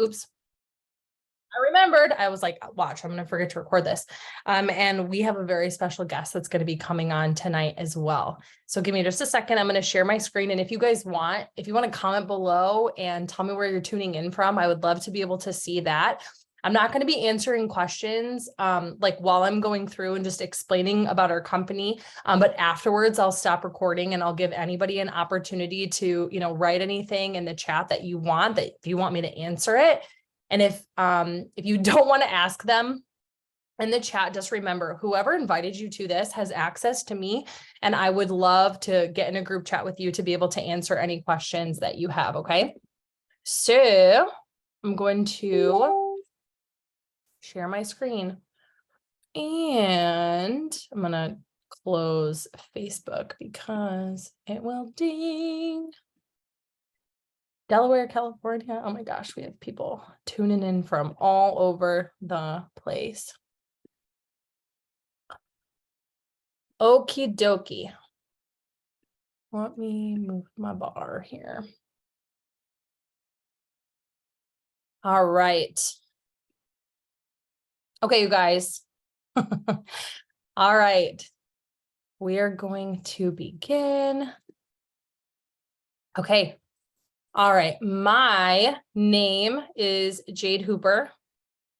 Oops. I remembered. I was like, watch, I'm going to forget to record this. And we have a very special guest that's going to be coming on tonight as well. So give me just a second. I'm going to share my screen. And if you guys want, if you want to comment below and tell me where you're tuning in from, I would love to be able to see that. I'm not going to be answering questions like while I'm going through and just explaining about our company. But afterwards, I'll stop recording and I'll give anybody an opportunity to, write anything in the chat that you want, that if you want me to answer it. And if you don't want to ask them in the chat, just remember, whoever invited you to this has access to me, and I would love to get in a group chat with you to be able to answer any questions that you have, okay? So I'm going to share my screen, and I'm going to close Facebook because it will ding. Delaware, California. Oh my gosh, we have people tuning in from all over the place. Okie dokie. Let me move my bar here. All right. Okay, you guys. All right. We are going to begin. Okay. All right, my name is Jade Hooper.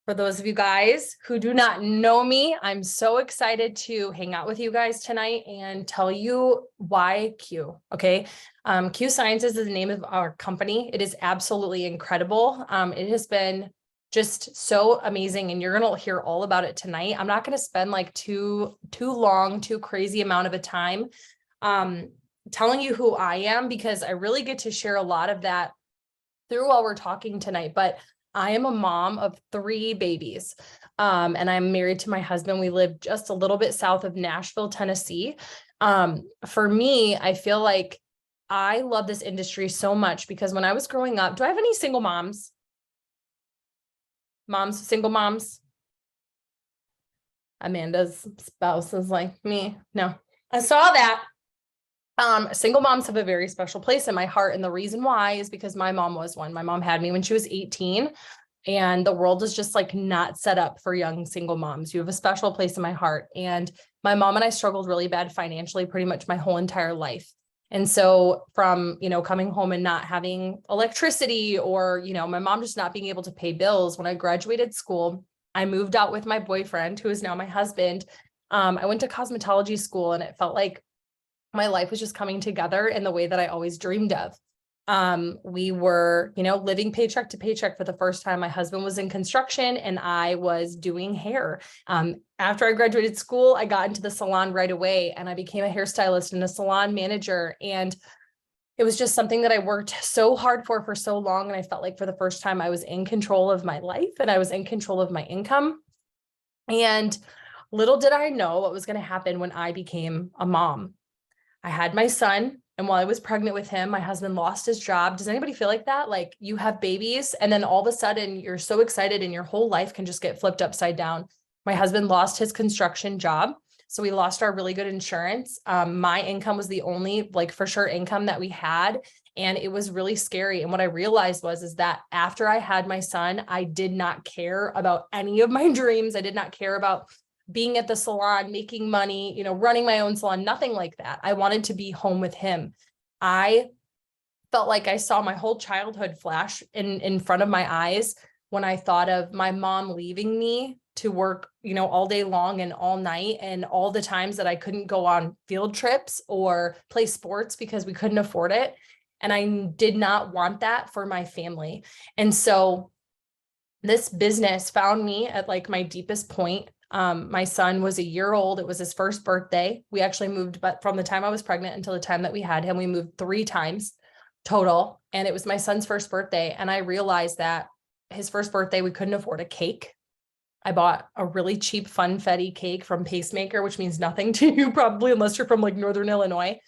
For those of you guys who do not know me, I'm so excited to hang out with you guys tonight and tell you why Q, okay? Q Sciences is the name of our company. It is absolutely incredible. It has been just so amazing, and you're gonna hear all about it tonight. I'm not gonna spend like too crazy amount of a time telling you who I am, because I really get to share a lot of that through while we're talking tonight. But I am a mom of 3 babies, and I'm married to my husband. We live just a little bit south of Nashville, Tennessee. For me, I feel like I love this industry so much because when I was growing up, do I have any single moms? Single moms? Amanda's spouse is like me. No, I saw that. Single moms have a very special place in my heart. And the reason why is because my mom was one. My mom had me when she was 18, and the world is just like not set up for young single moms. You have a special place in my heart. And my mom and I struggled really bad financially pretty much my whole entire life. And so from, coming home and not having electricity, or, my mom just not being able to pay bills, when I graduated school, I moved out with my boyfriend, who is now my husband. I went to cosmetology school, and it felt like my life was just coming together in the way that I always dreamed of. We were, living paycheck to paycheck for the first time. My husband was in construction and I was doing hair. After I graduated school, I got into the salon right away, and I became a hairstylist and a salon manager. And it was just something that I worked so hard for so long. And I felt like for the first time I was in control of my life, and I was in control of my income. And little did I know what was going to happen when I became a mom. I had my son, and while I was pregnant with him, my husband lost his job. Does anybody feel like that? Like you have babies and then all of a sudden you're so excited and your whole life can just get flipped upside down. My husband lost his construction job, so we lost our really good insurance. My income was the only for sure income that we had, and it was really scary. And what I realized is that after I had my son, I did not care about any of my dreams. I did not care about being at the salon, making money, running my own salon, nothing like that. I wanted to be home with him. I felt like I saw my whole childhood flash in front of my eyes when I thought of my mom leaving me to work, all day long and all night, and all the times that I couldn't go on field trips or play sports because we couldn't afford it. And I did not want that for my family. And so this business found me at my deepest point. My son was a year old. It was his first birthday. We actually moved, but from the time I was pregnant until the time that we had him, we moved 3 times total. And it was my son's first birthday. And I realized that his first birthday, we couldn't afford a cake. I bought a really cheap funfetti cake from Pacemaker, which means nothing to you probably, unless you're from Northern Illinois.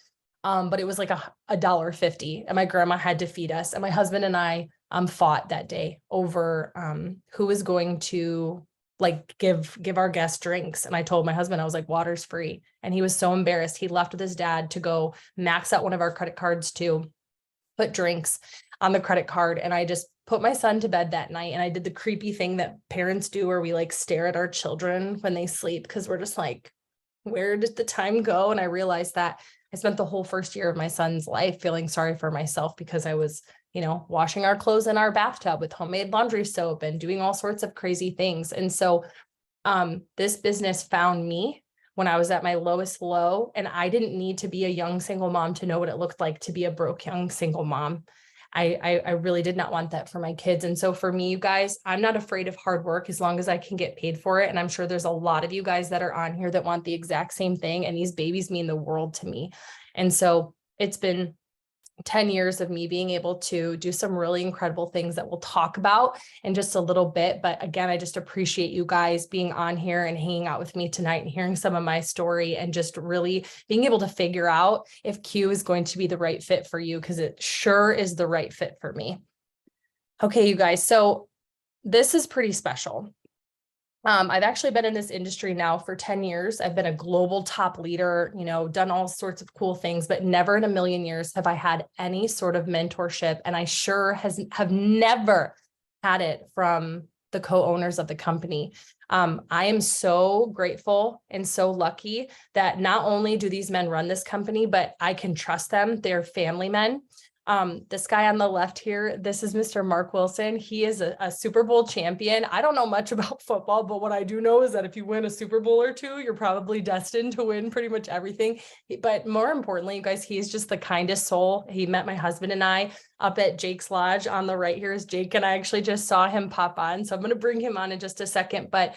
But it was like $1.50, and my grandma had to feed us. And my husband and I fought that day over who was going to give our guests drinks. And I told my husband, I was like, water's free. And he was so embarrassed. He left with his dad to go max out one of our credit cards to put drinks. on the credit card. And I just put my son to bed that night. And I did the creepy thing that parents do where we like stare at our children when they sleep, because we're just like, where did the time go? And I realized that I spent the whole first year of my son's life feeling sorry for myself because I was, washing our clothes in our bathtub with homemade laundry soap and doing all sorts of crazy things. And so this business found me when I was at my lowest low, and I didn't need to be a young single mom to know what it looked like to be a broke young single mom. I really did not want that for my kids. And so for me, you guys, I'm not afraid of hard work as long as I can get paid for it. And I'm sure there's a lot of you guys that are on here that want the exact same thing. And these babies mean the world to me. And so it's been 10 years of me being able to do some really incredible things that we'll talk about in just a little bit. But again, I just appreciate you guys being on here and hanging out with me tonight and hearing some of my story and just really being able to figure out if Q is going to be the right fit for you, because it sure is the right fit for me. Okay, you guys, so this is pretty special. I've actually been in this industry now for 10 years. I've been a global top leader, done all sorts of cool things, but never in a million years have I had any sort of mentorship. And I sure have never had it from the co-owners of the company. I am so grateful and so lucky that not only do these men run this company, but I can trust them. They're family men. This guy on the left here, this is Mr. Mark Wilson. He is a Super Bowl champion. I don't know much about football, but what I do know is that if you win a Super Bowl or two, you're probably destined to win pretty much everything. But more importantly, you guys, he's just the kindest soul. He met my husband and I up at Jake's Lodge. On the right here is Jake, and I actually just saw him pop on. So I'm going to bring him on in just a second. But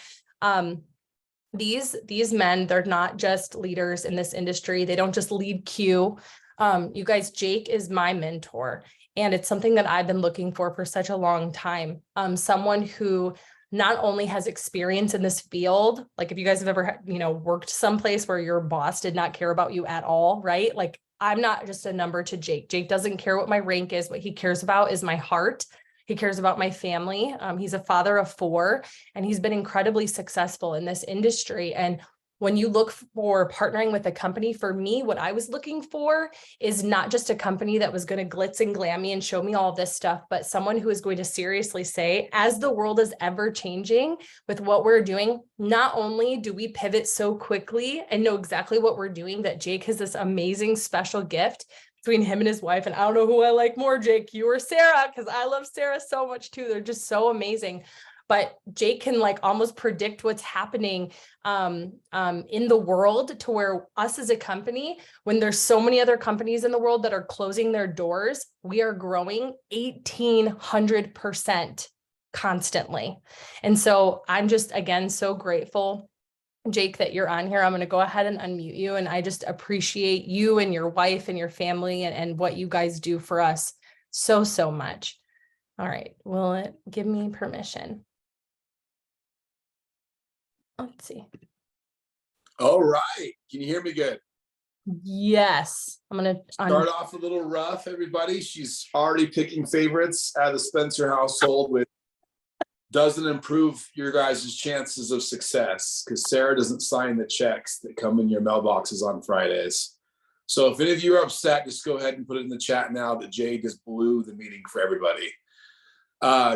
these men, they're not just leaders in this industry. They don't just lead Q. You guys, Jake is my mentor, and it's something that I've been looking for such a long time. Someone who not only has experience in this field, like if you guys have ever, worked someplace where your boss did not care about you at all, right? Like I'm not just a number to Jake. Jake doesn't care what my rank is. What he cares about is my heart. He cares about my family. He's a father of 4, and he's been incredibly successful in this industry. And when you look for partnering with a company, for me, what I was looking for is not just a company that was going to glitz and glam me and show me all of this stuff, but someone who is going to seriously say, as the world is ever changing with what we're doing, not only do we pivot so quickly and know exactly what we're doing, that Jake has this amazing special gift between him and his wife. And I don't know who I like more, Jake, you or Sarah, because I love Sarah so much too. They're just so amazing. But Jake can like almost predict what's happening in the world, to where us as a company, when there's so many other companies in the world that are closing their doors, we are growing 1,800% constantly. And so I'm just, again, so grateful, Jake, that you're on here. I'm going to go ahead and unmute you. And I just appreciate you and your wife and your family and what you guys do for us so, so much. All right. Will it give me permission? Let's see. All right. Can you hear me good? Yes. I'm going to start off a little rough, everybody. She's already picking favorites out of the Spencer household, which doesn't improve your guys' chances of success, because Sarah doesn't sign the checks that come in your mailboxes on Fridays. So if any of you are upset, just go ahead and put it in the chat now that Jade just blew the meeting for everybody.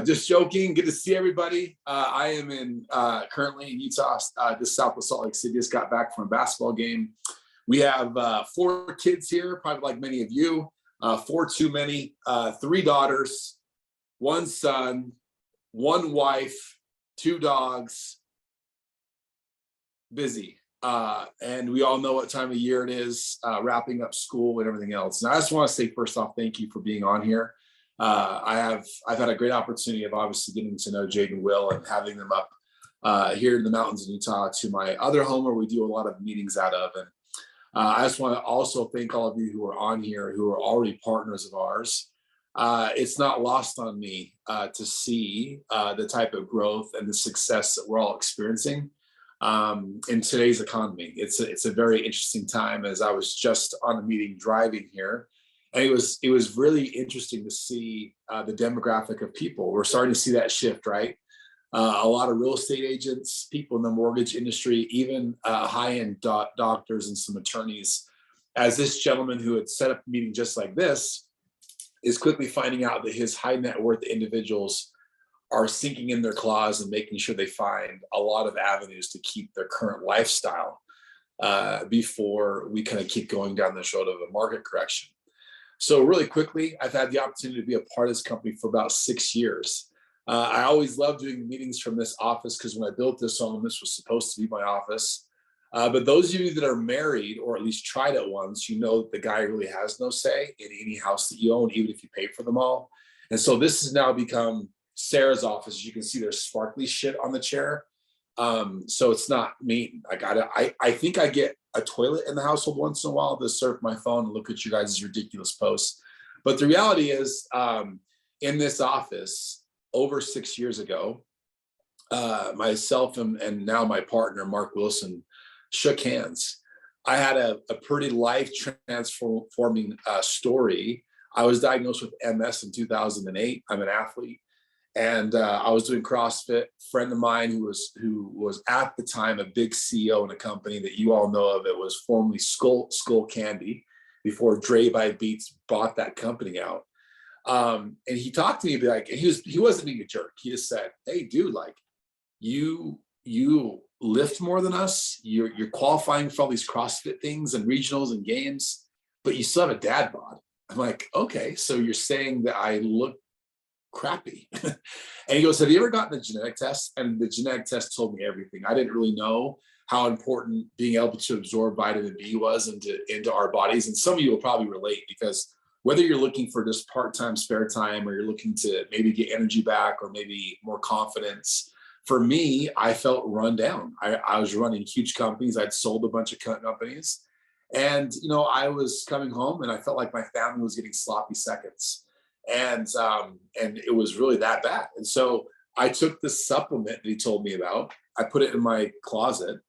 Just joking. Good to see everybody. I am currently in Utah, just south of Salt Lake City. Just got back from a basketball game. We have 4 kids here, probably like many of you. 4 too many. 3 daughters, 1 son, 1 wife, 2 dogs. Busy. And we all know what time of year it is, wrapping up school and everything else. And I just want to say, first off, thank you for being on here. I've had a great opportunity of obviously getting to know Jade and Will and having them up here in the mountains in Utah to my other home where we do a lot of meetings out of. And I just want to also thank all of you who are on here who are already partners of ours. It's not lost on me to see the type of growth and the success that we're all experiencing in today's economy. It's a very interesting time, as I was just on a meeting driving here. And it was really interesting to see the demographic of people. We're starting to see that shift, right? A lot of real estate agents, people in the mortgage industry, even high-end doctors and some attorneys. As this gentleman who had set up a meeting just like this is quickly finding out that his high net worth individuals are sinking in their claws and making sure they find a lot of avenues to keep their current lifestyle before we kind of keep going down this road of a market correction. So really quickly, I've had the opportunity to be a part of this company for about 6 years. I always loved doing meetings from this office because when I built this home, this was supposed to be my office. But those of you that are married or at least tried it once, you know that the guy really has no say in any house that you own, even if you pay for them all. And so this has now become Sarah's office. You can see there's sparkly shit on the chair. So it's not me. I think I get a toilet in the household once in a while to surf my phone and look at you guys' ridiculous posts. But the reality is, in this office over 6 years ago, myself and now my partner, Mark Wilson, shook hands. I had a pretty life transforming story. I was diagnosed with MS in 2008. I'm an athlete. And I was doing CrossFit. Friend of mine who was at the time a big CEO in a company that you all know of. It was formerly Skull Candy before Dre by Beats bought that company out. And he talked to me like, and he wasn't being a jerk. He just said, "Hey, dude, like you lift more than us. You're qualifying for all these CrossFit things and regionals and games, but you still have a dad bod." I'm like, "Okay, so you're saying that I look crappy?" And he goes, "Have you ever gotten a genetic test?" And the genetic test told me everything. I didn't really know how important being able to absorb vitamin B was into our bodies. And some of you will probably relate, because whether you're looking for just part-time spare time, or you're looking to maybe get energy back or maybe more confidence, for me, I felt run down. I was running huge companies. I'd sold a bunch of companies. And, I was coming home and I felt like my family was getting sloppy seconds. And it was really that bad. And so I took this supplement that he told me about. I put it in my closet.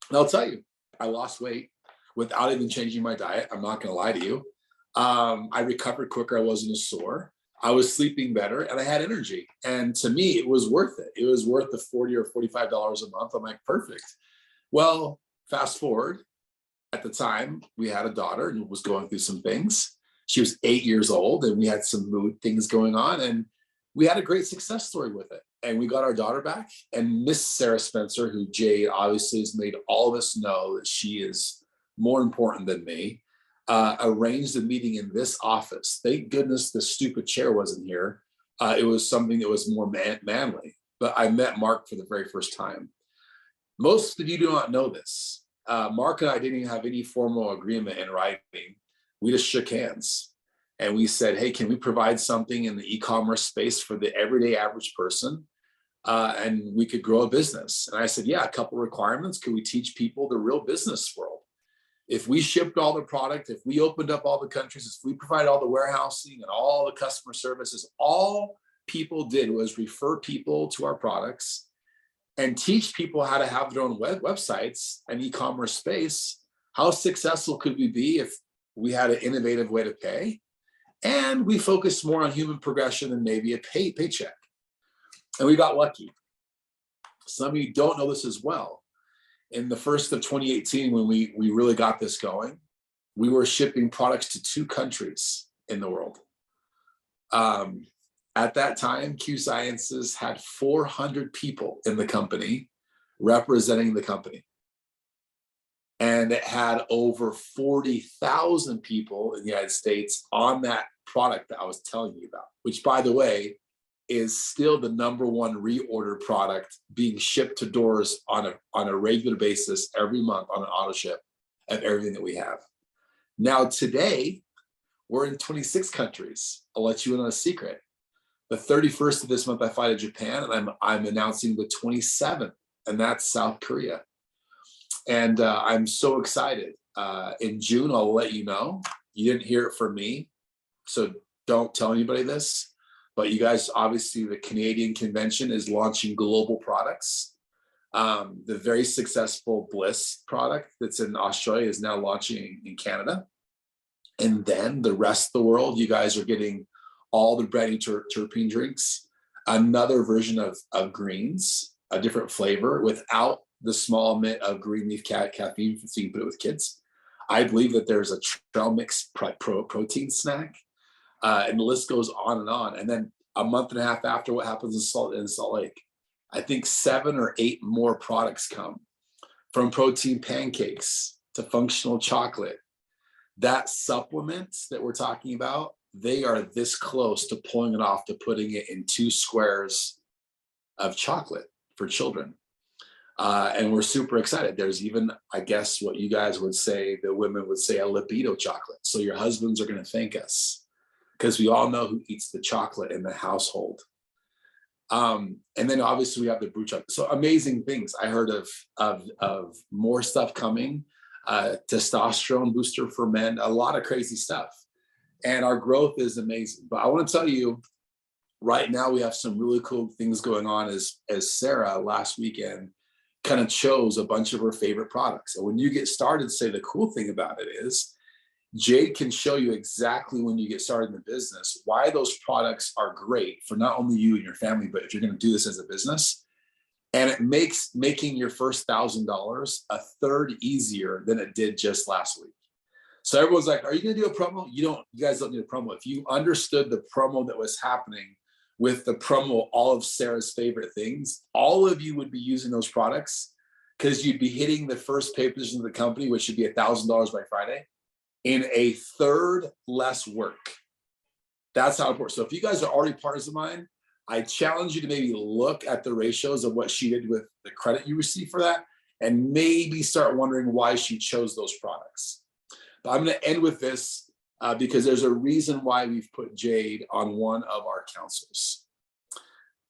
And I'll tell you, I lost weight without even changing my diet. I'm not going to lie to you. I recovered quicker. I wasn't as sore. I was sleeping better and I had energy. And to me, it was worth it. It was worth the $40 or $45 a month. I'm like, perfect. Well, fast forward. At the time, we had a daughter and was going through some things. She was 8 years old and we had some mood things going on, and we had a great success story with it. And we got our daughter back, and Miss Sarah Spencer, who Jade obviously has made all of us know that she is more important than me, arranged a meeting in this office. Thank goodness the stupid chair wasn't here. It was something that was more manly. But I met Mark for the very first time. Most of you do not know this. Mark and I didn't even have any formal agreement in writing. We just shook hands and we said, "Hey, can we provide something in the e-commerce space for the everyday average person? And we could grow a business." And I said, "Yeah, a couple of requirements. Could we teach people the real business world? If we shipped all the product, if we opened up all the countries, if we provided all the warehousing and all the customer services, all people did was refer people to our products and teach people how to have their own websites and e-commerce space, how successful could we be if we had an innovative way to pay? And we focused more on human progression than maybe a paycheck." And we got lucky. Some of you don't know this as well. In the first of 2018, when we really got this going, we were shipping products to 2 countries in the world. At that time, Q Sciences had 400 people in the company representing the company. And it had over 40,000 people in the United States on that product that I was telling you about, which, by the way, is still the #1 reorder product being shipped to doors on a regular basis every month on an auto ship of everything that we have. Now, today, we're in 26 countries. I'll let you in on a secret. The 31st of this month, I fly to Japan, and I'm announcing the 27th, and that's South Korea. And I'm so excited. In June, I'll let you know. You didn't hear it from me, so don't tell anybody this. But you guys, obviously, the Canadian convention is launching global products. The very successful Bliss product that's in Australia is now launching in Canada. And then the rest of the world, you guys are getting all the brand new terpene drinks, another version of greens, a different flavor without the small mint of green leaf caffeine, so you can put it with kids. I believe that there's a trail mix protein snack. And the list goes on and on. And then a month and a half after, what happens in Salt Lake, I think 7 or 8 more products come, from protein pancakes to functional chocolate. That supplement that we're talking about, they are this close to pulling it off, to putting it in 2 squares of chocolate for children. And we're super excited. There's even, I guess what you guys would say, the women would say, a libido chocolate. So your husbands are going to thank us, because we all know who eats the chocolate in the household. And then obviously we have the brew chocolate. So amazing things. I heard of more stuff coming, testosterone booster for men, a lot of crazy stuff. And our growth is amazing. But I want to tell you, right now we have some really cool things going on, as Sarah last weekend kind of chose a bunch of her favorite products. And when you get started, say, the cool thing about it is Jade can show you exactly, when you get started in the business, why those products are great for not only you and your family, but if you're going to do this as a business. And it makes making your first $1,000 a third easier than it did just last week. So everyone's like, are you going to do a promo? You guys don't need a promo. If you understood the promo that was happening with the promo, all of Sarah's favorite things, all of you would be using those products, because you'd be hitting the first pay position of the company, which should be $1,000 by Friday, in a third less work. That's how important. So if you guys are already partners of mine, I challenge you to maybe look at the ratios of what she did with the credit you received for that, and maybe start wondering why she chose those products. But I'm going to end with this because there's a reason why we've put Jade on one of our councils.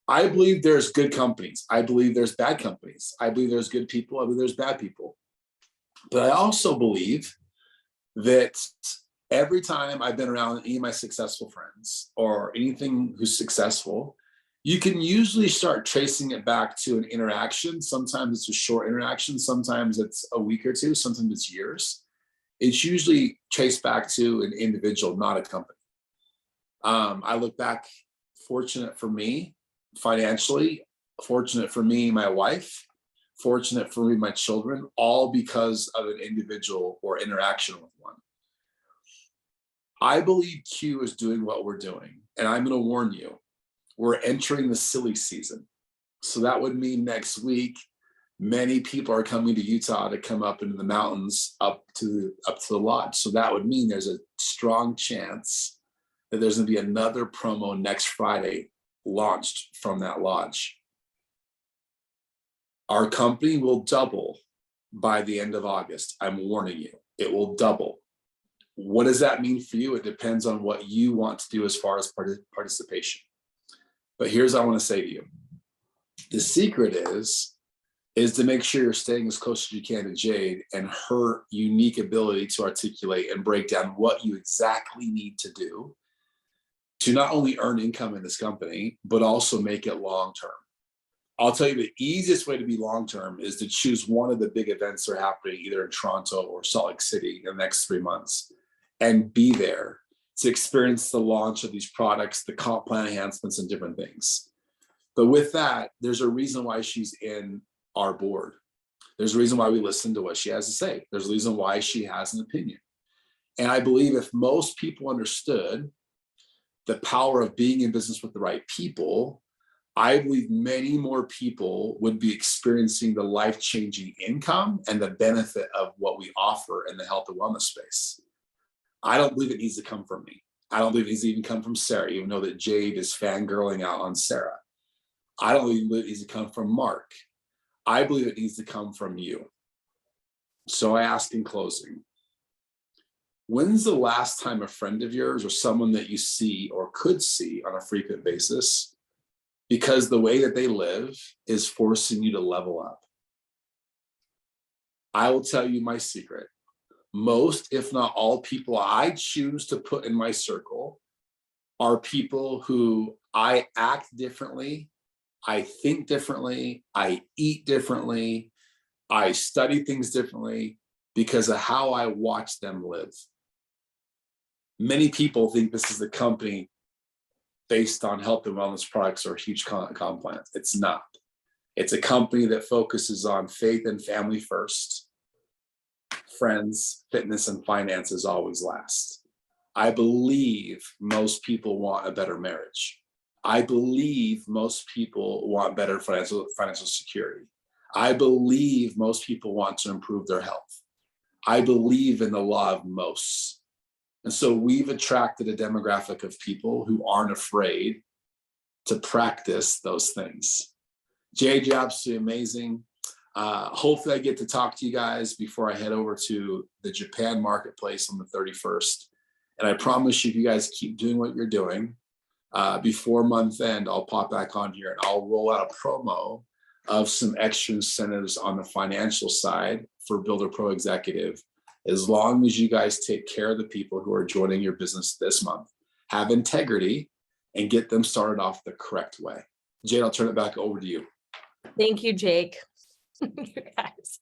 I believe there's good companies. I believe there's bad companies. I believe there's good people. I believe there's bad people. But I also believe that every time I've been around any of my successful friends or anything who's successful, you can usually start tracing it back to an interaction. Sometimes it's a short interaction. Sometimes it's a week or two. Sometimes it's years. It's usually traced back to an individual, not a company. I look back, fortunate for me financially, fortunate for me, my wife, fortunate for me, my children, all because of an individual or interaction with one. I believe Q is doing what we're doing. And I'm going to warn you, we're entering the silly season. So that would mean next week, many people are coming to Utah to come up into the mountains, up to the lodge. So that would mean there's a strong chance that there's going to be another promo next Friday launched from that lodge. Our company will double by the end of August. I'm warning you, it will double. What does that mean for you? It depends on what you want to do as far as participation. But here's what I want to say to you. The secret is to make sure you're staying as close as you can to Jade and her unique ability to articulate and break down what you exactly need to do to not only earn income in this company, but also make it long-term. I'll tell you the easiest way to be long-term is to choose one of the big events that are happening either in Toronto or Salt Lake City in the next 3 months and be there to experience the launch of these products, the comp plan enhancements and different things. But with that, there's a reason why she's in our board. There's a reason why we listen to what she has to say. There's a reason why she has an opinion. And I believe if most people understood the power of being in business with the right people, I believe many more people would be experiencing the life-changing income and the benefit of what we offer in the health and wellness space. I don't believe it needs to come from me. I don't believe it needs to even come from Sarah, even though that Jade is fangirling out on Sarah. I don't even believe it needs to come from Mark. I believe it needs to come from you. So I ask in closing, when's the last time a friend of yours or someone that you see or could see on a frequent basis, because the way that they live is forcing you to level up? I will tell you my secret. Most, if not all people I choose to put in my circle are people who I act differently, I think differently, I eat differently, I study things differently because of how I watch them live. Many people think this is a company based on health and wellness products or huge comp plans. It's not. It's a company that focuses on faith and family first. Friends, fitness, and finances always last. I believe most people want a better marriage. I believe most people want better financial security. I believe most people want to improve their health. I believe in the law of most. And so we've attracted a demographic of people who aren't afraid to practice those things. Jade, you're absolutely amazing. Hopefully I get to talk to you guys before I head over to the Japan marketplace on the 31st. And I promise you, if you guys keep doing what you're doing, before month end, I'll pop back on here and I'll roll out a promo of some extra incentives on the financial side for Builder Pro Executive, as long as you guys take care of the people who are joining your business this month, have integrity, and get them started off the correct way. Jade, I'll turn it back over to you. Thank you, Jake. You guys.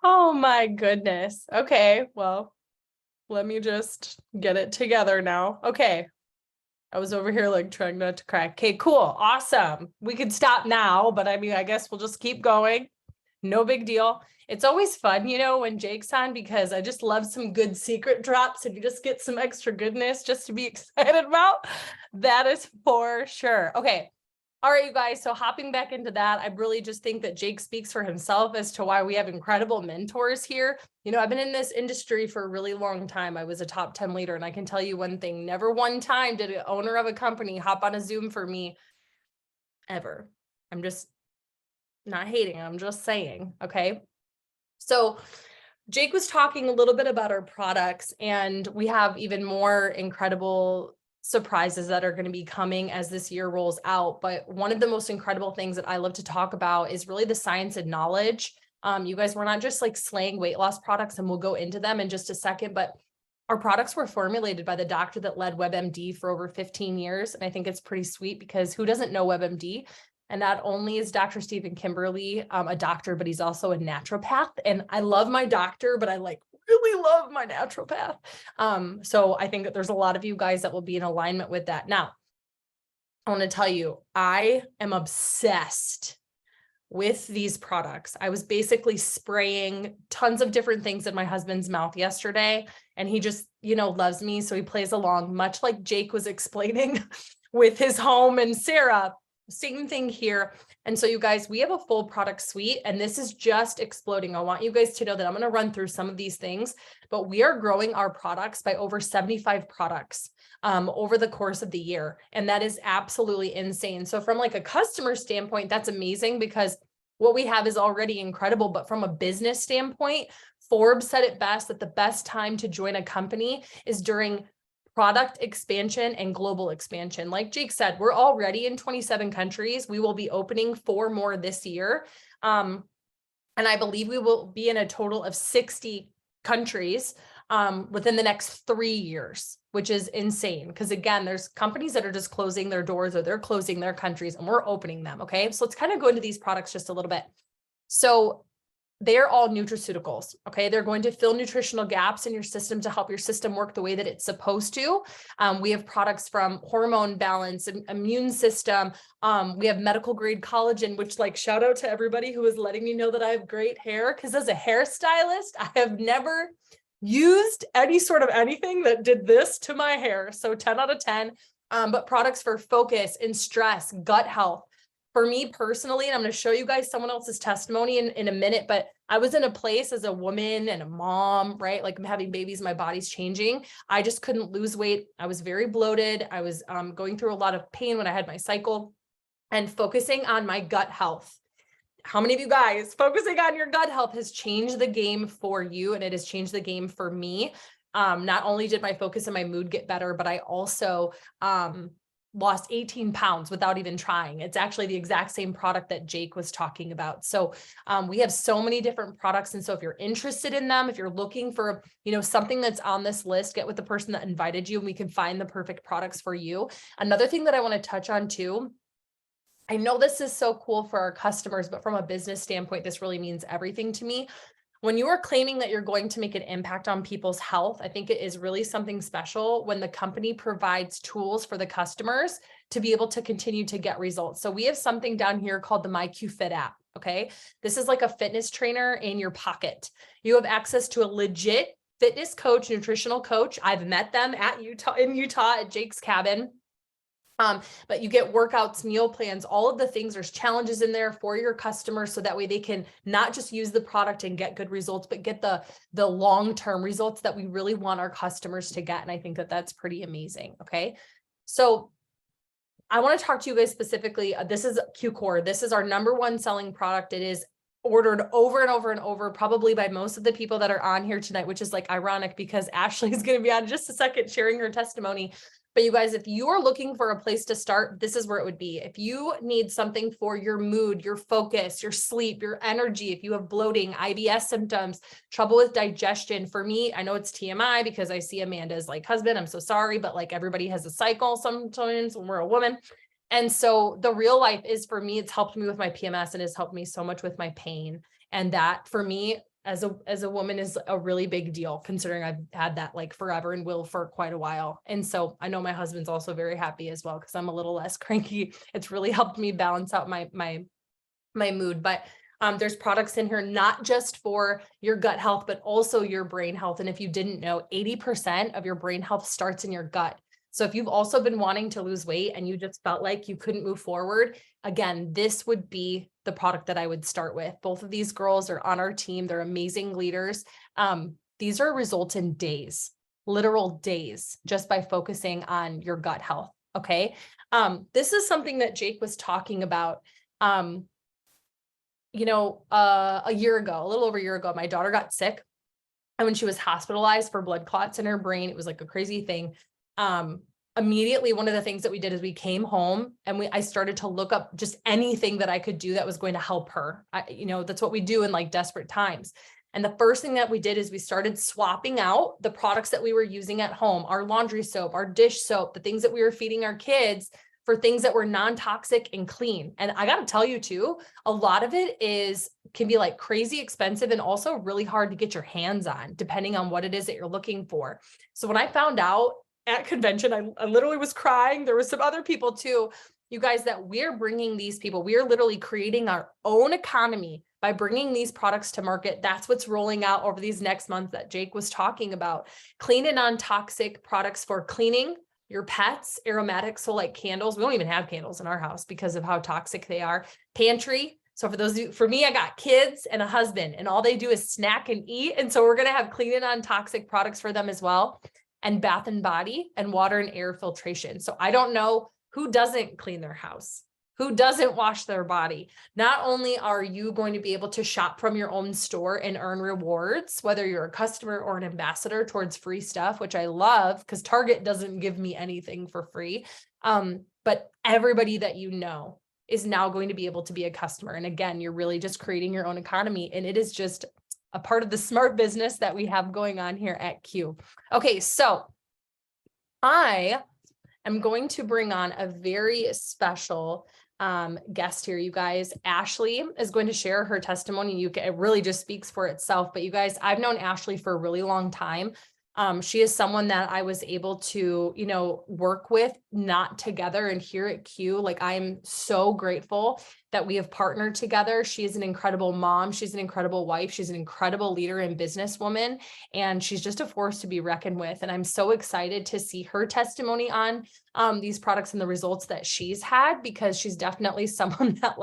Oh my goodness. Okay, well, let me just get it together now. Okay. I was over here like trying not to cry. Okay, cool. Awesome. We could stop now, but I mean, I guess we'll just keep going. No big deal. It's always fun, you know, when Jake's on, because I just love some good secret drops and you just get some extra goodness just to be excited about. That is for sure. Okay. All right, you guys. So hopping back into that, I really just think that Jake speaks for himself as to why we have incredible mentors here. You know, I've been in this industry for a really long time. I was a top 10 leader, and I can tell you one thing, never one time did an owner of a company hop on a Zoom for me ever. I'm just not hating. I'm just saying. Okay. So Jake was talking a little bit about our products, and we have even more incredible surprises that are going to be coming as this year rolls out. But one of the most incredible things that I love to talk about is really the science and knowledge. You guys, we're not just like slaying weight loss products, and we'll go into them in just a second, but our products were formulated by the doctor that led WebMD for over 15 years. And I think it's pretty sweet, because who doesn't know WebMD? And not only is Dr. Stephen Kimberly a doctor, but he's also a naturopath. And I love my doctor, but I really love my naturopath. So I think that there's a lot of you guys that will be in alignment with that. Now, I want to tell you, I am obsessed with these products. I was basically spraying tons of different things in my husband's mouth yesterday, and he just, you know, loves me. So he plays along, much like Jake was explaining with his home and Sarah. Same thing here. And so you guys, we have a full product suite, and this is just exploding. I want you guys to know that I'm going to run through some of these things, but we are growing our products by over 75 products over the course of the year. And that is absolutely insane. So from like a customer standpoint, that's amazing, because what we have is already incredible. But from a business standpoint, Forbes said it best, that the best time to join a company is during product expansion and global expansion. Like Jake said, we're already in 27 countries. We will be opening 4 more this year. And I believe we will be in a total of 60 countries within the next 3 years, which is insane. Because again, there's companies that are just closing their doors, or they're closing their countries, and we're opening them. Okay. So let's kind of go into these products just a little bit. So they're all nutraceuticals. Okay. They're going to fill nutritional gaps in your system to help your system work the way that it's supposed to. We have products from hormone balance and immune system. We have medical grade collagen, which, like, shout out to everybody who is letting me know that I have great hair. Cause as a hairstylist, I have never used any sort of anything that did this to my hair. So 10 out of 10, but products for focus and stress, gut health. For me personally, and I'm going to show you guys someone else's testimony in a minute, but I was in a place as a woman and a mom, right? Like, I'm having babies, my body's changing. I just couldn't lose weight. I was very bloated. I was going through a lot of pain when I had my cycle, and focusing on my gut health. How many of you guys, focusing on your gut health has changed the game for you? And it has changed the game for me. Not only did my focus and my mood get better, but I also, lost 18 pounds without even trying. It's actually the exact same product that Jake was talking about. So we have so many different products. And so if you're interested in them, if you're looking for, you know, something that's on this list, get with the person that invited you, and we can find the perfect products for you. Another thing that I want to touch on too, I know this is so cool for our customers, but from a business standpoint, this really means everything to me. When you are claiming that you're going to make an impact on people's health, I think it is really something special when the company provides tools for the customers to be able to continue to get results. So we have something down here called the MyQFit app. Okay. This is like a fitness trainer in your pocket. You have access to a legit fitness coach, nutritional coach. I've met them in Utah at Jake's cabin. But you get workouts, meal plans, all of the things. There's challenges in there for your customers, so that way they can not just use the product and get good results, but get the long-term results that we really want our customers to get. And I think that that's pretty amazing. Okay. So I want to talk to you guys specifically. This is Q Core. This is our number one selling product. It is ordered over and over and over, probably by most of the people that are on here tonight, which is like ironic because Ashley is going to be on in just a second sharing her testimony. But you guys, if you are looking for a place to start, this is where it would be. If you need something for your mood, your focus, your sleep, your energy, if you have bloating, IBS symptoms, trouble with digestion, for me, I know it's TMI because I see Amanda's like husband. I'm so sorry, but like everybody has a cycle sometimes when we're a woman. And so the real life is, for me, it's helped me with my PMS and has helped me so much with my pain. And that for me, as a woman, is a really big deal, considering I've had that like forever and will for quite a while. And so I know my husband's also very happy as well, because I'm a little less cranky. It's really helped me balance out my mood. But there's products in here, not just for your gut health, but also your brain health. And if you didn't know, 80% of your brain health starts in your gut. So if you've also been wanting to lose weight and you just felt like you couldn't move forward, again, this would be the product that I would start with. Both of these girls are on our team. They're amazing leaders. These are results in days, literal days, just by focusing on your gut health. Okay. This is something that Jake was talking about. A year ago, a little over a year ago, my daughter got sick. And when she was hospitalized for blood clots in her brain, it was like a crazy thing. Immediately, one of the things that we did is we came home and I started to look up just anything that I could do that was going to help her. That's what we do in like desperate times. And the first thing that we did is we started swapping out the products that we were using at home, our laundry soap, our dish soap, the things that we were feeding our kids, for things that were non-toxic and clean. And I got to tell you too, a lot of it can be like crazy expensive and also really hard to get your hands on, depending on what it is that you're looking for. So when I found out at convention, I literally was crying. There were some other people too, you guys, that we're bringing these people. We are literally creating our own economy by bringing these products to market. That's what's rolling out over these next months that Jake was talking about. Clean and non-toxic products for cleaning your pets, aromatics. So like candles, we don't even have candles in our house because of how toxic they are. Pantry. So for me, I got kids and a husband, and all they do is snack and eat. And so we're going to have clean and non-toxic products for them as well. And bath and body and water and air filtration. So I don't know who doesn't clean their house, who doesn't wash their body. Not only are you going to be able to shop from your own store and earn rewards, whether you're a customer or an ambassador towards free stuff, which I love because Target doesn't give me anything for free. But everybody that you know is now going to be able to be a customer. And again, you're really just creating your own economy. And it is just a part of the smart business that we have going on here at Q. Okay, so I am going to bring on a very special guest here, you guys. Ashley is going to share her testimony. It really just speaks for itself. But you guys, I've known Ashley for a really long time. She is someone that I was able to, work with, not together. And here at Q, like, I'm so grateful that we have partnered together. She is an incredible mom. She's an incredible wife. She's an incredible leader and businesswoman. And she's just a force to be reckoned with. And I'm so excited to see her testimony on these products and the results that she's had, because she's definitely someone that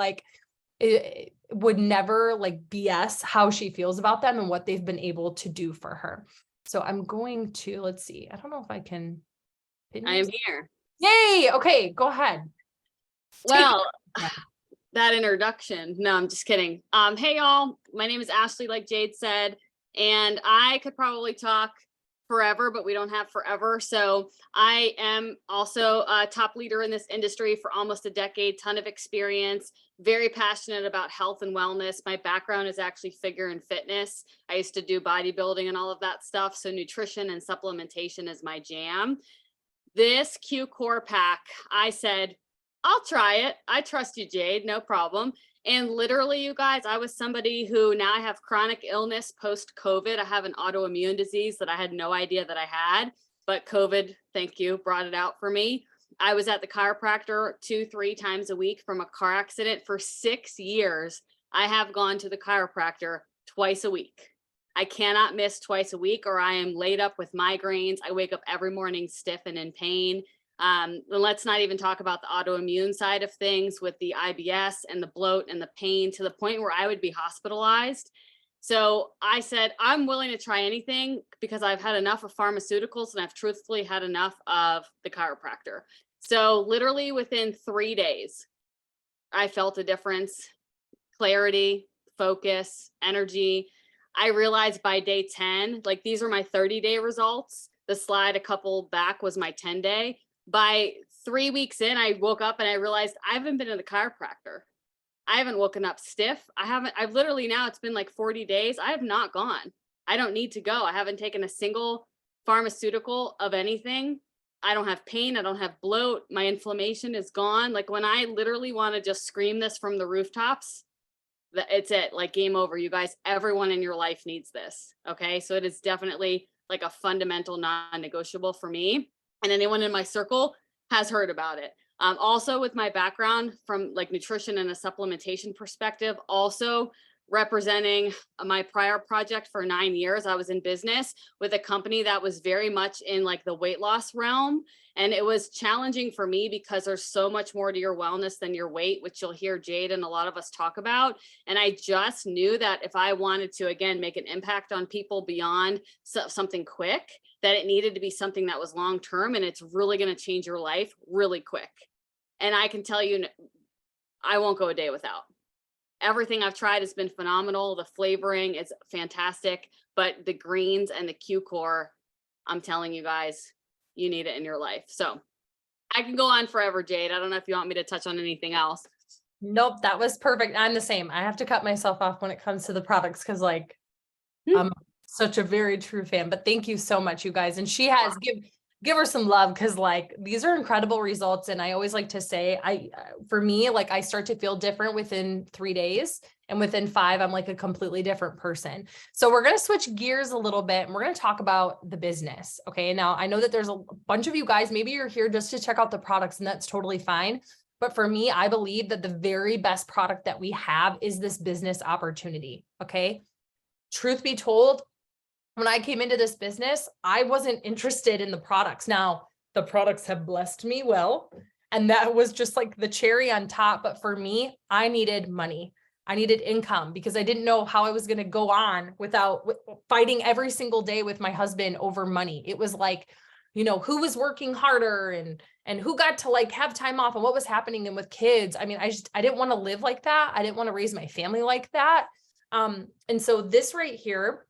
would never BS how she feels about them and what they've been able to do for her. So I'm going to, let's see. I don't know if I can. I am here. Yay. Okay, go ahead. Well, that introduction. No, I'm just kidding. Hey y'all, my name is Ashley, like Jade said, and I could probably talk forever, but we don't have forever. So I am also a top leader in this industry for almost a decade, ton of experience, very passionate about health and wellness. My background is actually figure and fitness. I used to do bodybuilding and all of that stuff. So nutrition and supplementation is my jam. This Q Core pack, I said, I'll try it. I trust you, Jade, no problem. And literally, you guys, I was somebody who now I have chronic illness post-COVID. I have an autoimmune disease that I had no idea that I had, but COVID, thank you, brought it out for me. I was at the chiropractor 2-3 times a week from a car accident for 6 years. I have gone to the chiropractor twice a week. I cannot miss twice a week or I am laid up with migraines. I wake up every morning stiff and in pain. And let's not even talk about the autoimmune side of things with the IBS and the bloat and the pain to the point where I would be hospitalized. So I said, I'm willing to try anything because I've had enough of pharmaceuticals and I've truthfully had enough of the chiropractor. So literally within 3 days, I felt a difference, clarity, focus, energy. I realized by day 10, like these are my 30-day results. The slide a couple back was my 10-day. By 3 weeks in, I woke up and I realized I haven't been to the chiropractor. I haven't woken up stiff. I've literally now, it's been like 40 days. I have not gone. I don't need to go. I haven't taken a single pharmaceutical of anything. I don't have pain. I don't have bloat. My inflammation is gone. Like when I literally want to just scream this from the rooftops, it's it, like game over, you guys. Everyone in your life needs this. Okay. So it is definitely like a fundamental non-negotiable for me. And anyone in my circle has heard about it. Also with my background from like nutrition and a supplementation perspective, also representing my prior project for 9 years, I was in business with a company that was very much in like the weight loss realm. And it was challenging for me because there's so much more to your wellness than your weight, which you'll hear Jade and a lot of us talk about. And I just knew that if I wanted to, again, make an impact on people beyond something quick, that it needed to be something that was long-term and it's really going to change your life really quick. And I can tell you, I won't go a day without. Everything I've tried has been phenomenal. The flavoring is fantastic, but the greens and the Q-core, I'm telling you guys, you need it in your life. So I can go on forever, Jade. I don't know if you want me to touch on anything else. Nope, that was perfect. I'm the same. I have to cut myself off when it comes to the products because like I'm such a very true fan. But thank you so much, you guys. And she has give her some love because like these are incredible results. And I always like to say for me, like I start to feel different within 3 days, and within 5, I'm like a completely different person. So we're going to switch gears a little bit and we're going to talk about the business. Okay. Now I know that there's a bunch of you guys, maybe you're here just to check out the products and that's totally fine. But for me, I believe that the very best product that we have is this business opportunity. Okay. Truth be told, when I came into this business, I wasn't interested in the products. Now, the products have blessed me well, and that was just like the cherry on top. But for me, I needed money. I needed income because I didn't know how I was going to go on without fighting every single day with my husband over money. It was like, you know, who was working harder and who got to like have time off and what was happening and with kids. I mean, I didn't want to live like that. I didn't want to raise my family like that. And so this right here,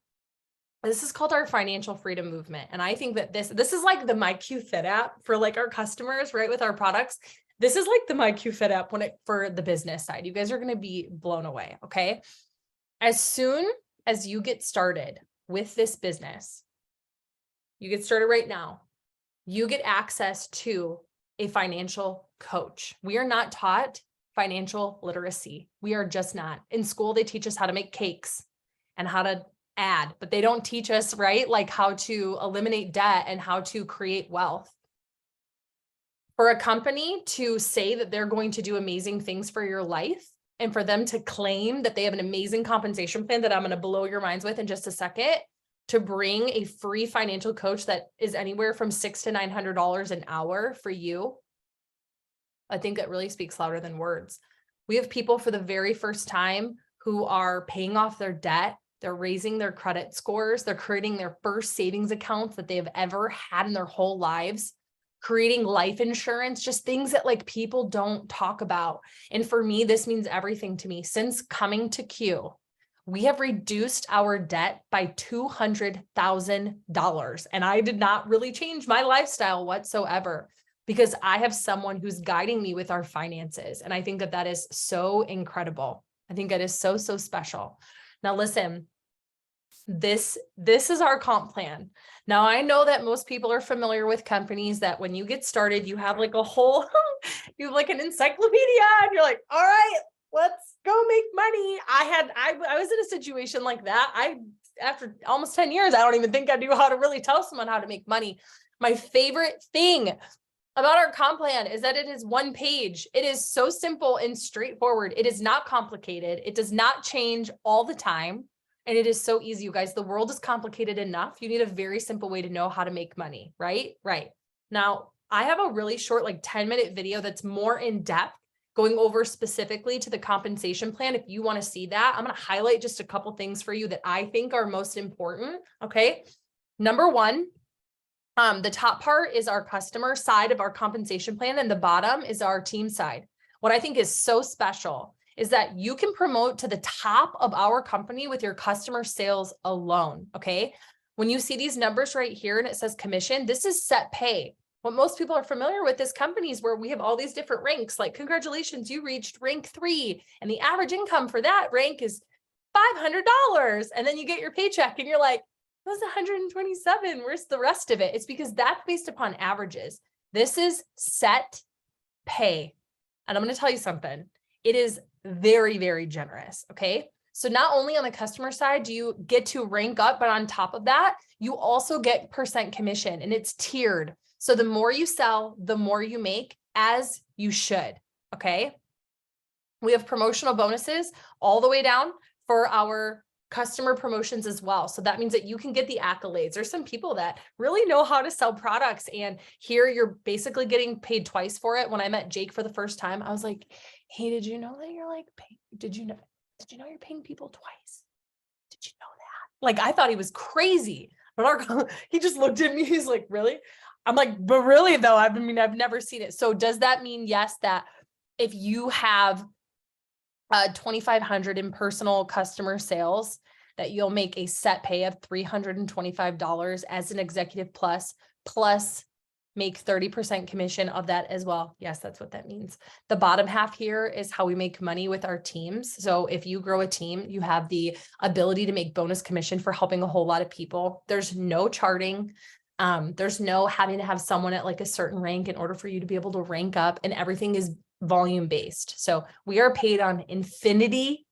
this is called our financial freedom movement. And I think that this is like the MyQFit app for like our customers, right? With our products. This is like the MyQFit app for the business side. You guys are going to be blown away. Okay. As soon as you get started with this business, you get started right now, you get access to a financial coach. We are not taught financial literacy. We are just not. In school, they teach us how to make cakes and how to add, but they don't teach us, right? Like how to eliminate debt and how to create wealth. For a company to say that they're going to do amazing things for your life and for them to claim that they have an amazing compensation plan that I'm going to blow your minds with in just a second, to bring a free financial coach that is anywhere from $600 to $900 an hour for you, I think that really speaks louder than words. We have people for the very first time who are paying off their debt. They're raising their credit scores. They're creating their first savings accounts that they have ever had in their whole lives, creating life insurance, just things that like people don't talk about. And for me, this means everything to me. Since coming to Q, we have reduced our debt by $200,000. And I did not really change my lifestyle whatsoever because I have someone who's guiding me with our finances. And I think that that is so incredible. I think that is so, so special. Now, listen, this is our comp plan. Now, I know that most people are familiar with companies that when you get started, you have like a whole, you have like an encyclopedia and you're like, all right, let's go make money. I was in a situation like that. After almost 10 years, I don't even think I knew how to really tell someone how to make money. My favorite thing about our comp plan is that it is one page. It is so simple and straightforward. It is not complicated. It does not change all the time. And it is so easy, you guys. The world is complicated enough. You need a very simple way to know how to make money, right? Right. Now, I have a really short, like 10-minute video that's more in depth, going over specifically to the compensation plan. If you want to see that, I'm going to highlight just a couple things for you that I think are most important. Okay. Number one, the top part is our customer side of our compensation plan, and the bottom is our team side. What I think is so special is that you can promote to the top of our company with your customer sales alone. Okay. When you see these numbers right here and it says commission, this is set pay. What most people are familiar with is companies where we have all these different ranks, like congratulations, you reached rank 3 and the average income for that rank is $500. And then you get your paycheck and you're like, it was 127. Where's the rest of it? It's because that's based upon averages. This is set pay. And I'm going to tell you something. It is very, very generous. Okay. So not only on the customer side do you get to rank up, but on top of that, you also get percent commission, and it's tiered. So the more you sell, the more you make, as you should. Okay. We have promotional bonuses all the way down for our customer promotions as well. So that means that you can get the accolades. There's some people that really know how to sell products, and here you're basically getting paid twice for it. When I met Jake for the first time, I was like, hey, did you know that you're like, did you know you're paying people twice? Did you know that? Like, I thought he was crazy, but he just looked at me. He's like, really? I'm like, but really though, I've never seen it. So does that mean, yes, that if you have 2,500 in personal customer sales, that you'll make a set pay of $325 as an executive plus make 30% commission of that as well? Yes, that's what that means. The bottom half here is how we make money with our teams. So if you grow a team, you have the ability to make bonus commission for helping a whole lot of people. There's no charting. There's no having to have someone at like a certain rank in order for you to be able to rank up, and everything is volume based. So we are paid on infinity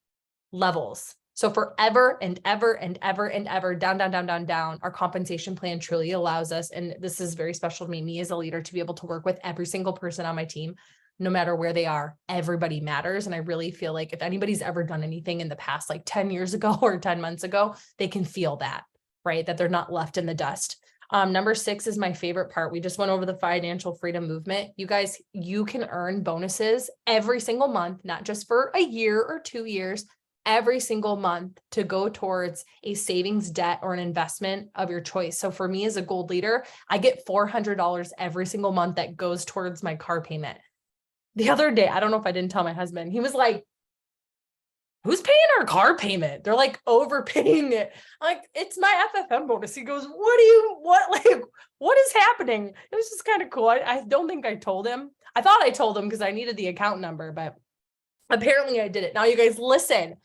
levels. So forever and ever and ever and ever, down, our compensation plan truly allows us. And this is very special to me as a leader, to be able to work with every single person on my team, no matter where they are. Everybody matters. And I really feel like if anybody's ever done anything in the past, like 10 years ago or 10 months ago, they can feel that, right? That they're not left in the dust. Number 6 is my favorite part. We just went over the financial freedom movement. You guys, you can earn bonuses every single month, not just for a year or 2 years, every single month, to go towards a savings, debt, or an investment of your choice. So for me as a gold leader, I get $400 every single month that goes towards my car payment. The other day, I don't know if I didn't tell my husband, he was like, who's paying our car payment? They're like overpaying it. I'm like, it's my FFM bonus. He goes, what is happening? It was just kind of cool. I don't think I told him. I thought I told him because I needed the account number, but apparently I did it. Now you guys listen.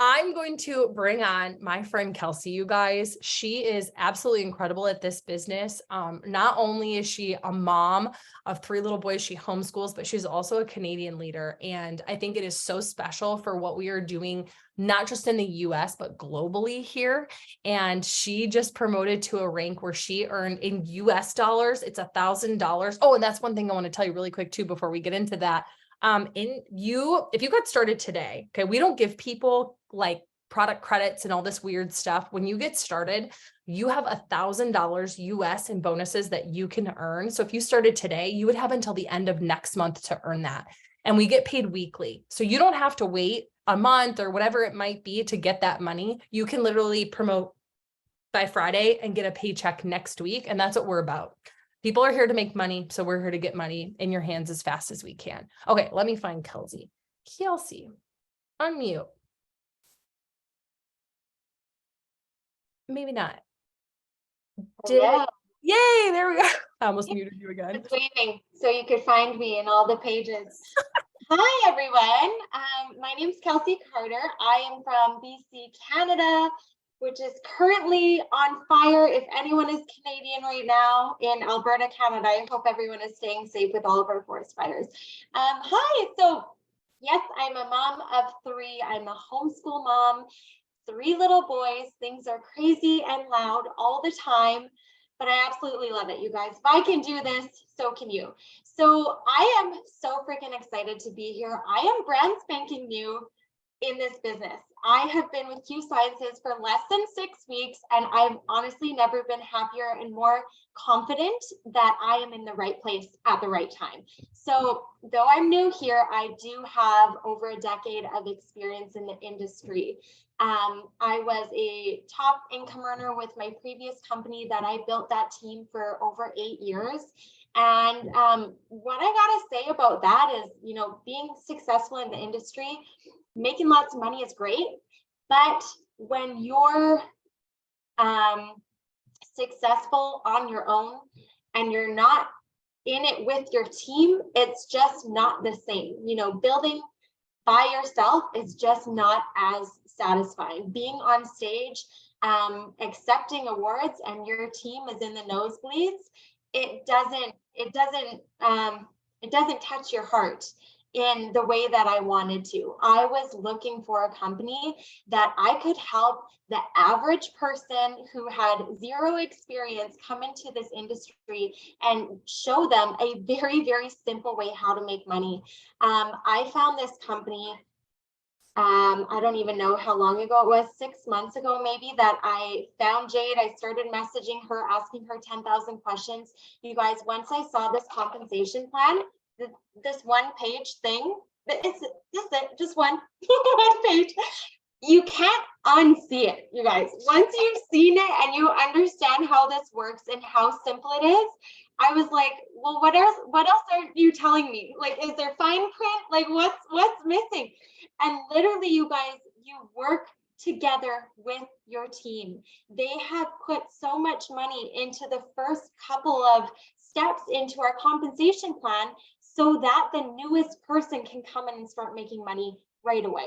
I'm going to bring on my friend Kelsey, you guys. She is absolutely incredible at this business. Not only is she a mom of 3 little boys, she homeschools, but she's also a Canadian leader. And I think it is so special for what we are doing, not just in the US, but globally here. And she just promoted to a rank where she earned in US dollars, it's $1,000. Oh, and that's one thing I want to tell you really quick too, before we get into that. If you got started today, okay, we don't give people like product credits and all this weird stuff. When you get started, you have $1,000 US in bonuses that you can earn. So if you started today, you would have until the end of next month to earn that. And we get paid weekly. So you don't have to wait a month or whatever it might be to get that money. You can literally promote by Friday and get a paycheck next week. And that's what we're about. People are here to make money, so we're here to get money in your hands as fast as we can. Okay, let me find Kelsey. Kelsey, unmute. Maybe not. Yeah. Yay, there we go. I almost muted you again. It's waving so you could find me in all the pages. Hi, everyone. My name is Kelsey Carter. I am from BC, Canada, which is currently on fire. If anyone is Canadian right now in Alberta, Canada, I hope everyone is staying safe with all of our forest fires. Hi, so yes, I'm a mom of 3. I'm a homeschool mom, 3 little boys. Things are crazy and loud all the time, but I absolutely love it, you guys. If I can do this, so can you. So I am so freaking excited to be here. I am brand spanking new. in this business. I have been with Q Sciences for less than 6 weeks, and I've honestly never been happier and more confident that I am in the right place at the right time. So though I'm new here, I do have over a decade of experience in the industry. I was a top income earner with my previous company that I built that team for over 8 years. And what I gotta say about that is, you know, being successful in the industry, making lots of money is great, but when you're successful on your own and you're not in it with your team, it's just not the same. You know, building by yourself is just not as satisfying. Being on stage, accepting awards, and your team is in the nosebleeds, it doesn't touch your heart in the way that I wanted to. I was looking for a company that I could help the average person who had zero experience come into this industry and show them a very, very simple way how to make money. I found this company, I don't even know how long ago it was, 6 months ago maybe, that I found Jade. I started messaging her, asking her 10,000 questions. You guys, once I saw this compensation plan, this one page thing, it's just one page. You can't unsee it, you guys. Once you've seen it and you understand how this works and how simple it is, I was like, well, what else are you telling me? Like, is there fine print? Like, what's missing? And literally, you guys, you work together with your team. They have put so much money into the first couple of steps into our compensation plan so that the newest person can come in and start making money right away.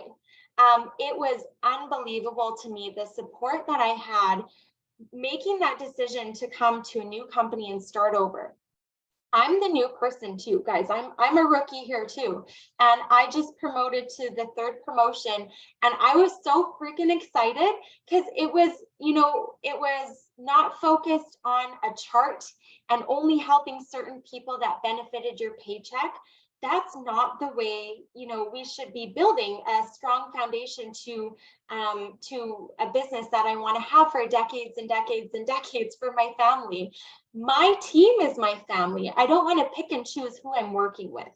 It was unbelievable to me, the support that I had making that decision to come to a new company and start over. I'm the new person too, guys. I'm a rookie here too. And I just promoted to the 3rd promotion, and I was so freaking excited because it was, you know, it was not focused on a chart and only helping certain people that benefited your paycheck. That's not the way, you know, we should be building a strong foundation to a business that I want to have for decades and decades and decades for my family. My team is my family. I don't want to pick and choose who I'm working with.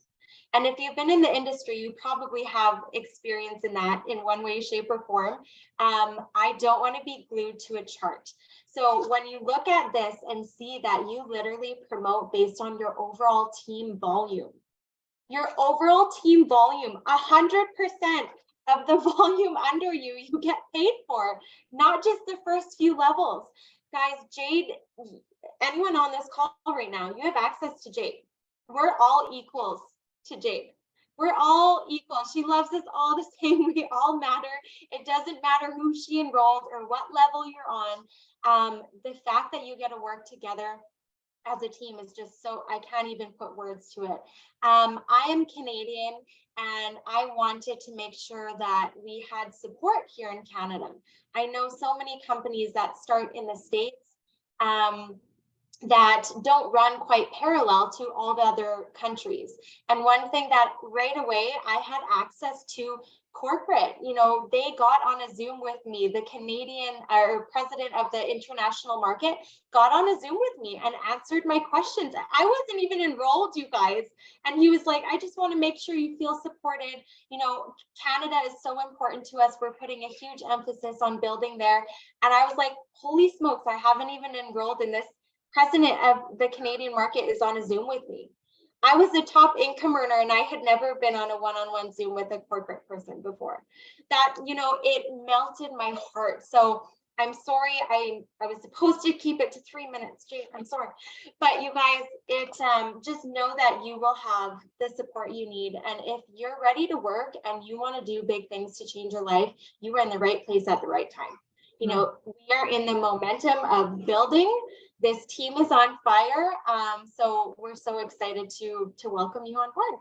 And if you've been in the industry, you probably have experience in that in one way, shape, or form. I don't want to be glued to a chart. So when you look at this and see that you literally promote based on your overall team volume, 100% of the volume under you, you get paid for, not just the first few levels. Guys, Jade, anyone on this call right now, you have access to Jade. We're all equals to Jade. We're all equal. She loves us all the same. We all matter. It doesn't matter who she enrolled or what level you're on. The fact that you get to work together as a team is just so, I can't even put words to it. I am Canadian, and I wanted to make sure that we had support here in Canada. I know so many companies that start in the States that don't run quite parallel to all the other countries. And one thing that right away I had access to corporate, you know, they got on a Zoom with me. The Canadian or president of the international market got on a Zoom with me and answered my questions. I wasn't even enrolled, you guys. And he was like, I just want to make sure you feel supported. You know, Canada is so important to us. We're putting a huge emphasis on building there. And I was like, holy smokes, I haven't even enrolled in this. President of the Canadian market is on a Zoom with me. I was a top income earner, and I had never been on a one-on-one Zoom with a corporate person before. That, you know, it melted my heart. So I'm sorry, I was supposed to keep it to 3 minutes, Jade, I'm sorry. But you guys, just know that you will have the support you need. And if you're ready to work and you want to do big things to change your life, you are in the right place at the right time. You know, we are in the momentum of building. This team is on fire. So we're so excited to welcome you on board.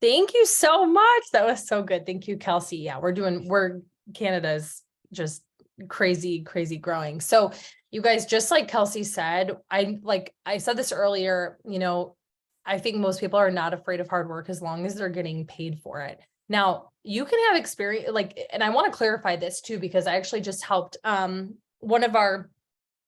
Thank you so much. That was so good. Thank you, Kelsey. Yeah, Canada's just crazy growing. So you guys, just like Kelsey said, I said this earlier, you know, I think most people are not afraid of hard work as long as they're getting paid for it. Now you can have experience, like, and I want to clarify this too, because I actually just helped,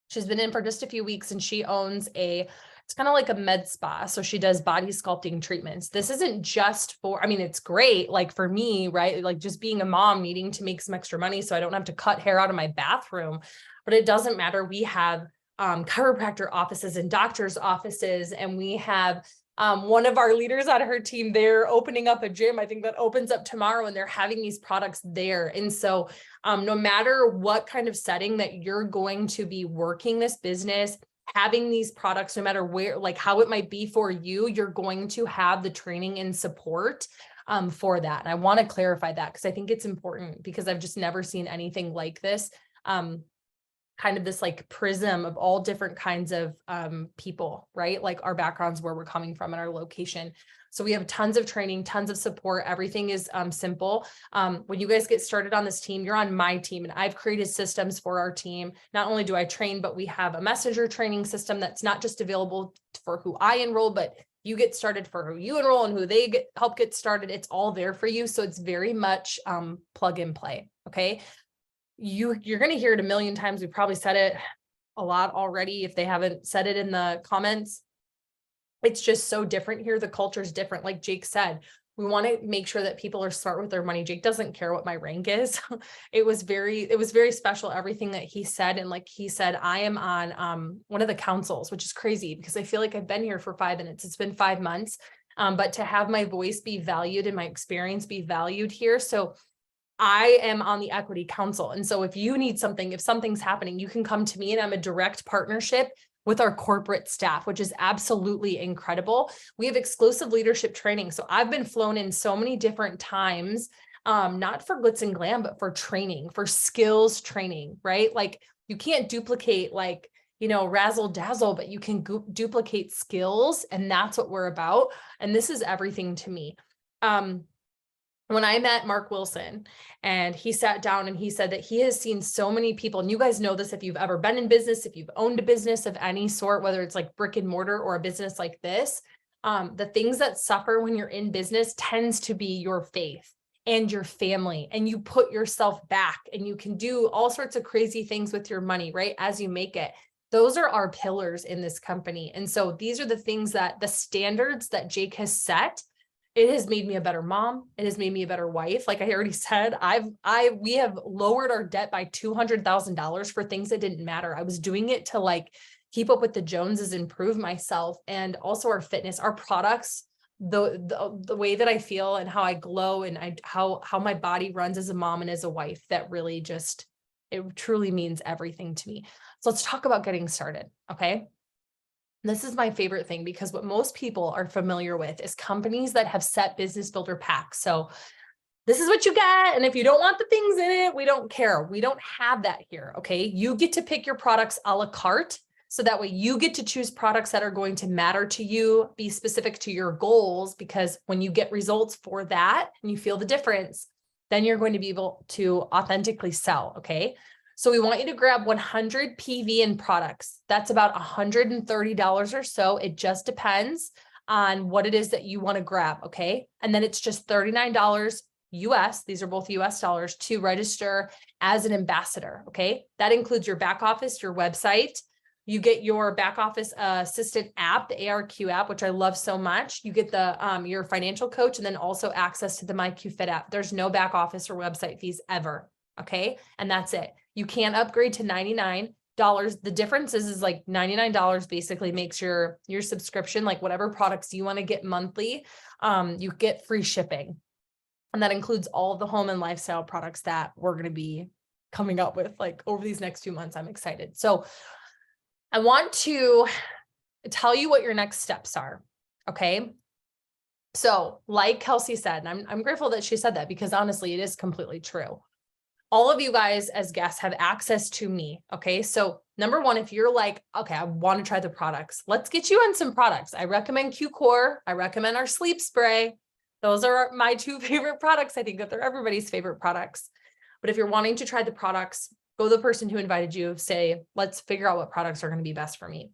she's been in for just a few weeks and she owns it's kind of like a med spa. So she does body sculpting treatments. This isn't just for, I mean, it's great. Like for me, right? Like just being a mom needing to make some extra money so I don't have to cut hair out of my bathroom, but it doesn't matter. We have chiropractor offices and doctors' offices, and we have one of our leaders on her team, they're opening up a gym. I think that opens up tomorrow, and they're having these products there. And so no matter what kind of setting that you're going to be working this business, having these products, no matter where, like how it might be for you, you're going to have the training and support for that. And I want to clarify that because I think it's important, because I've just never seen anything like this. Kind of this like prism of all different kinds of people, right? Like our backgrounds, where we're coming from, and our location. So we have tons of training, tons of support. Everything is simple. When you guys get started on this team, you're on my team, and I've created systems for our team. Not only do I train, but we have a messenger training system that's not just available for who I enroll, but you get started for who you enroll and who they help get started. It's all there for you. So it's very much plug and play. Okay. You're going to hear it a million times. We probably said it a lot already. If they haven't said it in the comments, it's just so different here. The culture is different. Like Jake said, we want to make sure that people are smart with their money. Jake doesn't care what my rank is. It was very special, everything that he said. And like he said, I am on one of the councils, which is crazy because I feel like I've been here for 5 minutes. It's been 5 months. But to have my voice be valued and my experience be valued here. So I am on the equity council. And so if you need something, if something's happening, you can come to me, and I'm a direct partnership with our corporate staff, which is absolutely incredible. We have exclusive leadership training. So I've been flown in so many different times, not for glitz and glam, but for training, for skills training, right? Like you can't duplicate like, razzle dazzle, but you can duplicate skills. And that's what we're about. And this is everything to me. When I met Mark Wilson, and he sat down and he said that he has seen so many people, and you guys know this, if you've ever been in business, if you've owned a business of any sort, whether it's like brick and mortar or a business like this, the things that suffer when you're in business tends to be your faith and your family, and you put yourself back, and you can do all sorts of crazy things with your money, right? As you make it. Those are our pillars in this company. And so these are the things that the standards that Jake has set. It has made me a better mom. It has made me a better wife. Like I already said, we have lowered our debt by $200,000 for things that didn't matter. I was doing it to like keep up with the Joneses, improve myself, and also our fitness, our products, the way that I feel and how I glow, and how my body runs as a mom and as a wife. That really just, it truly means everything to me. So let's talk about getting started. Okay. This is my favorite thing, because what most people are familiar with is companies that have set business builder packs. So this is what you get. And if you don't want the things in it, we don't care. We don't have that here. Okay. You get to pick your products a la carte. So that way you get to choose products that are going to matter to you, be specific to your goals, because when you get results for that and you feel the difference, then you're going to be able to authentically sell. Okay. So we want you to grab 100 PV in products. That's about $130 or so. It just depends on what it is that you want to grab. Okay. And then it's just $39 US. These are both US dollars to register as an ambassador. Okay. That includes your back office, your website. You get your back office assistant app, the ARQ app, which I love so much. You get the your financial coach, and then also access to the MyQFit app. There's no back office or website fees ever. Okay. And that's it. You can upgrade to $99. The difference is like $99 basically makes your subscription, like whatever products you want to get monthly, you get free shipping. And that includes all of the home and lifestyle products that we're going to be coming up with like over these next 2 months. I'm excited. So I want to tell you what your next steps are. Okay. So like Kelsey said, and I'm grateful that she said that, because honestly, it is completely true. All of you guys as guests have access to me. Okay. So number one, if you're like, okay, I want to try the products, let's get you on some products. I recommend Q-Core. I recommend our sleep spray. Those are my 2 favorite products. I think that they're everybody's favorite products. But if you're wanting to try the products, go to the person who invited you, say, let's figure out what products are going to be best for me.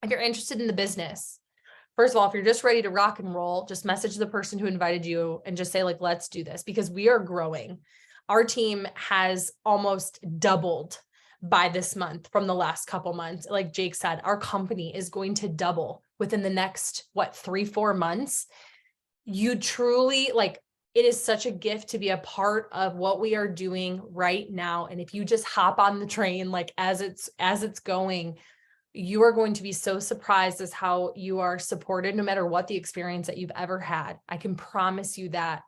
If you're interested in the business, first of all, if you're just ready to rock and roll, just message the person who invited you and just say like, let's do this, because we are growing. Our team has almost doubled by this month from the last couple months. Like Jake said, our company is going to double within the next, 3-4 months. You truly, like, it is such a gift to be a part of what we are doing right now. And if you just hop on the train, like as it's going, you are going to be so surprised as how you are supported no matter what the experience that you've ever had. I can promise you that.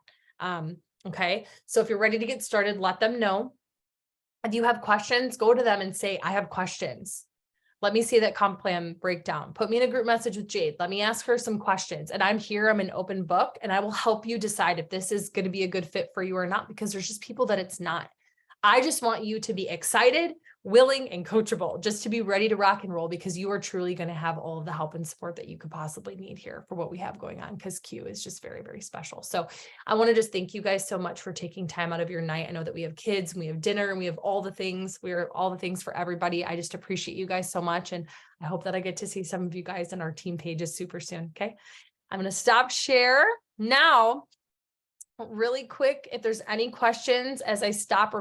Okay. So if you're ready to get started, let them know. If you have questions, go to them and say, I have questions. Let me see that comp plan breakdown. Put me in a group message with Jade. Let me ask her some questions. And I'm here, I'm an open book, and I will help you decide if this is going to be a good fit for you or not, because there's just people that it's not. I just want you to be excited, willing, and coachable, just to be ready to rock and roll, because you are truly going to have all of the help and support that you could possibly need here for what we have going on, because Q is just very, very special. So I want to just thank you guys so much for taking time out of your night. I know that we have kids and we have dinner and we have all the things. We're all the things for everybody. I just appreciate you guys so much. And I hope that I get to see some of you guys in our team pages super soon. Okay. I'm going to stop share now. Really quick, if there's any questions as I stop recording.